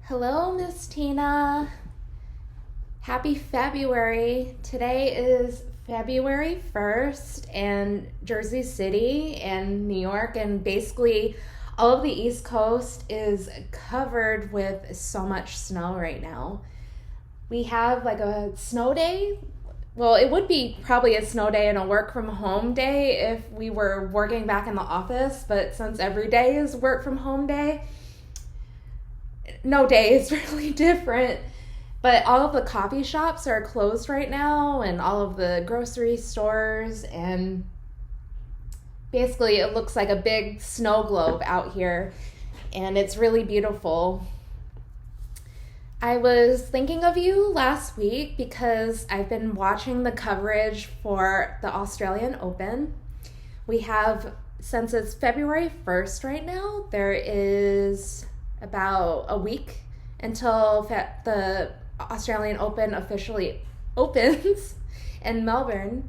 Hello, Miss Tina. Happy February. Today is February 1st, and Jersey City and New York, and basically all of the East Coast is covered with so much snow right now. We have like a snow day. Well, it would be probably a snow day and a work from home day if we were working back in the office, but since every day is work from home day, no day is really different. But all of the coffee shops are closed right now, and all of the grocery stores, and basically it looks like a big snow globe out here, and it's really beautiful. I was thinking of you last week because I've been watching the coverage for the Australian Open. We have, since it's February 1st right now, there is about a week until the Australian Open officially opens in Melbourne.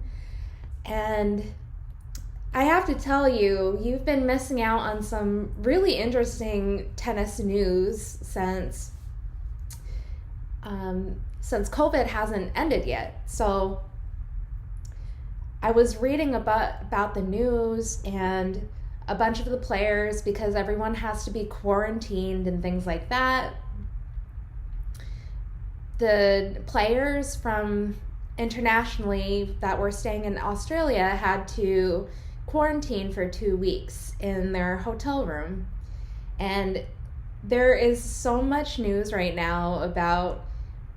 And I have to tell you, you've been missing out on some really interesting tennis news since COVID hasn't ended yet. So I was reading about the news and a bunch of the players, because everyone has to be quarantined and things like that. The players from internationally that were staying in Australia had to quarantine for 2 weeks in their hotel room. And there is so much news right now about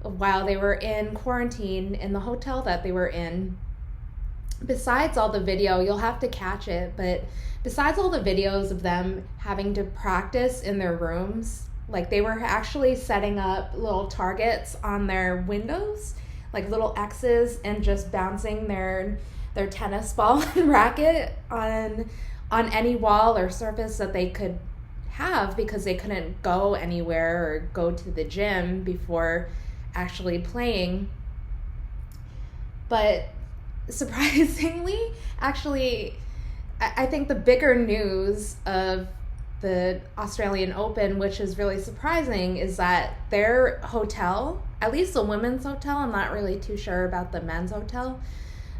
while they were in quarantine in the hotel that they were in. Besides all the video, you'll have to catch it, but besides all the videos of them having to practice in their rooms, like they were actually setting up little targets on their windows, like little X's, and just bouncing their tennis ball and racket on any wall or surface that they could have, because they couldn't go anywhere or go to the gym before actually playing. But surprisingly, actually, I think the bigger news of the Australian Open, which is really surprising, is that their hotel, at least the women's hotel, I'm not really too sure about the men's hotel,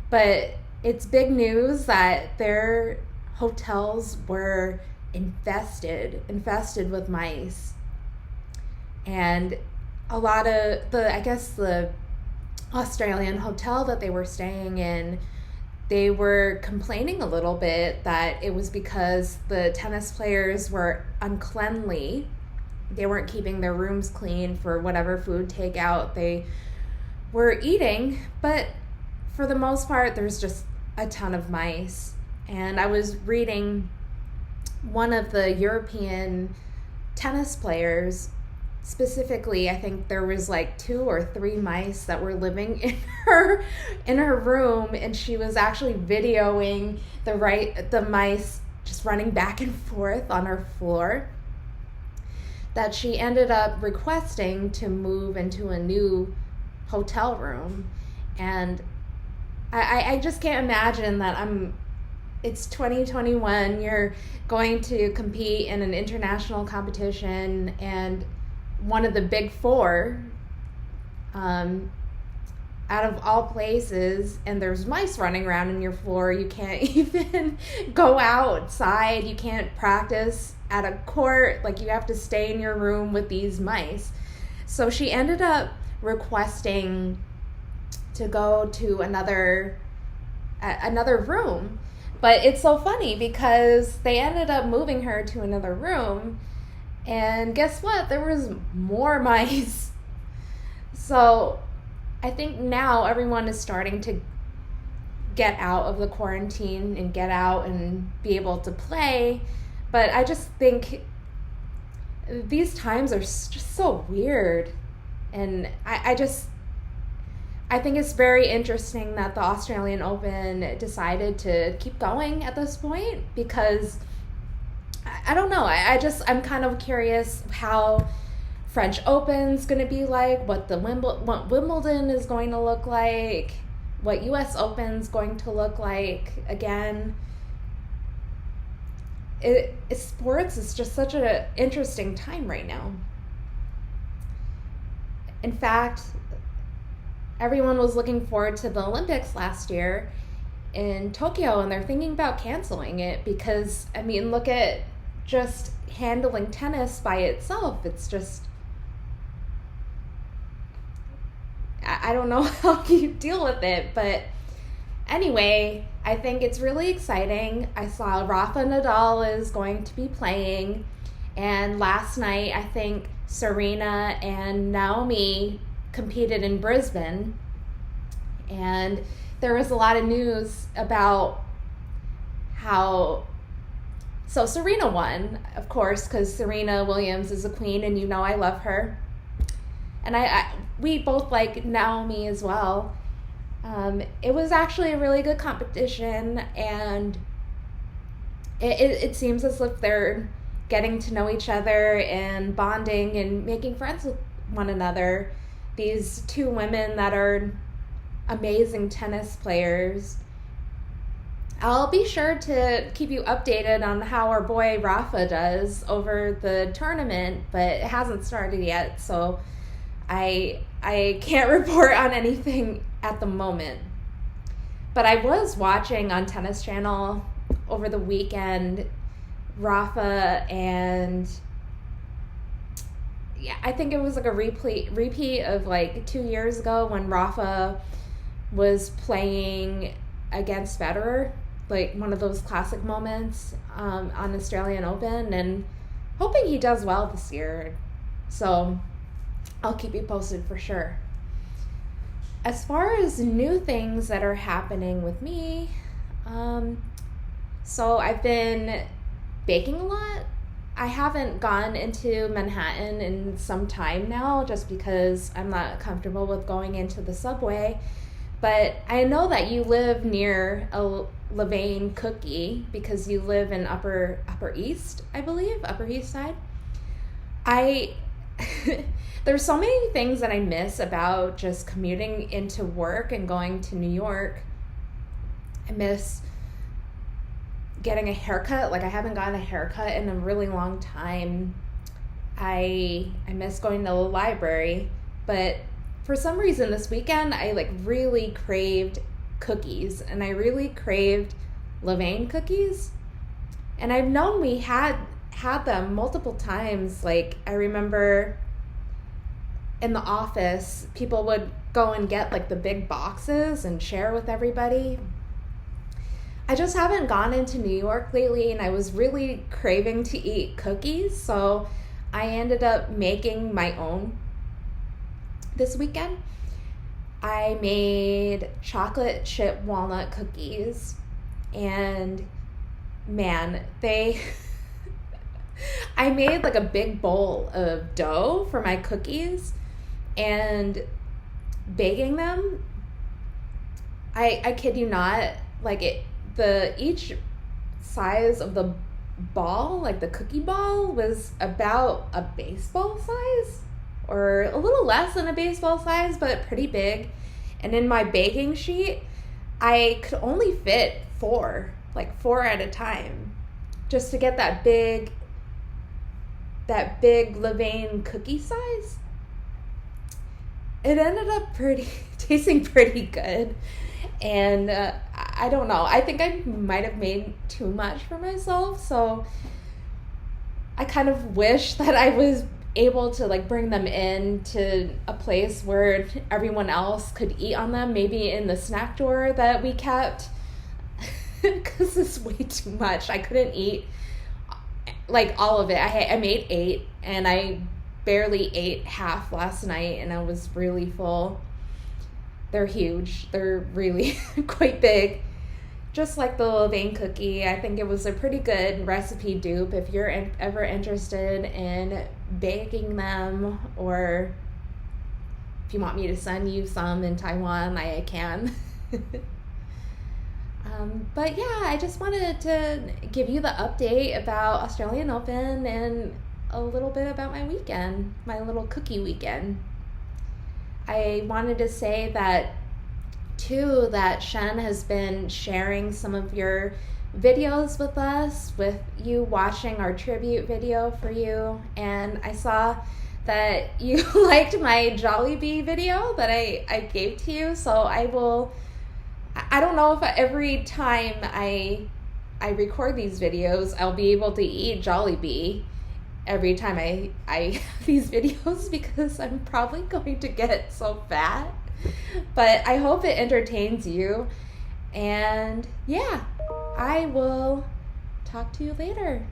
but it's big news that their hotels were infested with mice. And a lot of the Australian hotel that they were staying in, they were complaining a little bit that it was because the tennis players were uncleanly. They weren't keeping their rooms clean for whatever food takeout they were eating. But for the most part, there's just a ton of mice. And I was reading one of the European tennis players. Specifically, I think there was like 2 or 3 mice that were living in her room, and she was actually videoing the mice just running back and forth on her floor, that she ended up requesting to move into a new hotel room. And I just can't imagine that it's 2021, you're going to compete in an international competition, and one of the big four, out of all places, and there's mice running around in your floor. You can't even go outside. You can't practice at a court. Like, you have to stay in your room with these mice. So she ended up requesting to go to another room. But it's so funny because they ended up moving her to another room, and guess what? There was more mice. So I think now everyone is starting to get out of the quarantine and get out and be able to play. But I just think these times are just so weird. And I think it's very interesting that the Australian Open decided to keep going at this point, because I don't know. I'm kind of curious how French Open's going to be like, what Wimbledon is going to look like, what US Open's going to look like again. Sports is just such an interesting time right now. In fact, everyone was looking forward to the Olympics last year in Tokyo, and they're thinking about canceling it because, I mean, look at just handling tennis by itself. It's just, I don't know how you deal with it, but anyway, I think it's really exciting. I saw Rafa Nadal is going to be playing, and last night I think Serena and Naomi competed in Brisbane, and there was a lot of news about how, so Serena won, of course, because Serena Williams is a queen, and you know I love her, and we both like Naomi as well. It was actually a really good competition, and it seems as if they're getting to know each other and bonding and making friends with one another. These two women that are amazing tennis players. I'll be sure to keep you updated on how our boy Rafa does over the tournament, but it hasn't started yet, so I can't report on anything at the moment. But I was watching on Tennis Channel over the weekend Rafa, and yeah, I think it was like a repeat of like 2 years ago when Rafa was playing against Federer, like one of those classic moments on Australian Open, and hoping he does well this year. So I'll keep you posted for sure. As far as new things that are happening with me, so I've been baking a lot. I haven't gone into Manhattan in some time now just because I'm not comfortable with going into the subway. But I know that you live near a Levain cookie because you live in Upper East, I believe, Upper East Side. There's so many things that I miss about just commuting into work and going to New York. I miss getting a haircut. Like, I haven't gotten a haircut in a really long time. I miss going to the library, but for some reason this weekend I like really craved cookies, and I really craved Levain cookies. And I've known we had them multiple times. Like, I remember in the office, people would go and get like the big boxes and share with everybody. I just haven't gone into New York lately, and I was really craving to eat cookies, so I ended up making my own this weekend. I made chocolate chip walnut cookies, and man, I made like a big bowl of dough for my cookies, and baking them, I kid you not, like each size of the ball, like the cookie ball, was about a baseball size, or a little less than a baseball size, but pretty big. And in my baking sheet, I could only fit four at a time, just to get that big Levain cookie size. It ended up tasting pretty good. And I don't know, I think I might have made too much for myself, so I kind of wish that I was able to like bring them in to a place where everyone else could eat on them, maybe in the snack drawer that we kept, because it's way too much. I couldn't eat like all of it. I made 8, and I barely ate half last night, and I was really full. They're huge. They're really quite big. Just like the Levain cookie, I think it was a pretty good recipe dupe if you're ever interested in baking them, or if you want me to send you some in Taiwan, I can. But yeah, I just wanted to give you the update about Australian Open and a little bit about my weekend, my little cookie weekend. I wanted to say that too, that Shen has been sharing some of your videos with us, with you watching our tribute video for you, and I saw that you liked my Jollibee video that I gave to you. So I don't know if every time I record these videos, I'll be able to eat Jollibee every time I have these videos, because I'm probably going to get so fat. But I hope it entertains you. And yeah, I will talk to you later.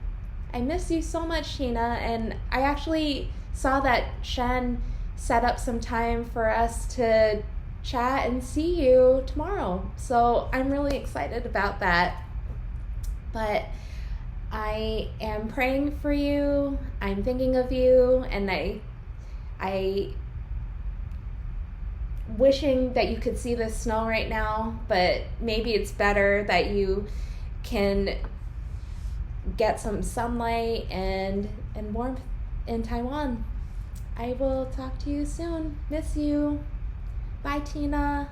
I miss you so much, Sheena. And I actually saw that Shen set up some time for us to chat and see you tomorrow. So I'm really excited about that. But I am praying for you. I'm thinking of you, and I wishing that you could see the snow right now, but maybe it's better that you can get some sunlight and warmth in Taiwan. I will talk to you soon. Miss you. Bye, Tina.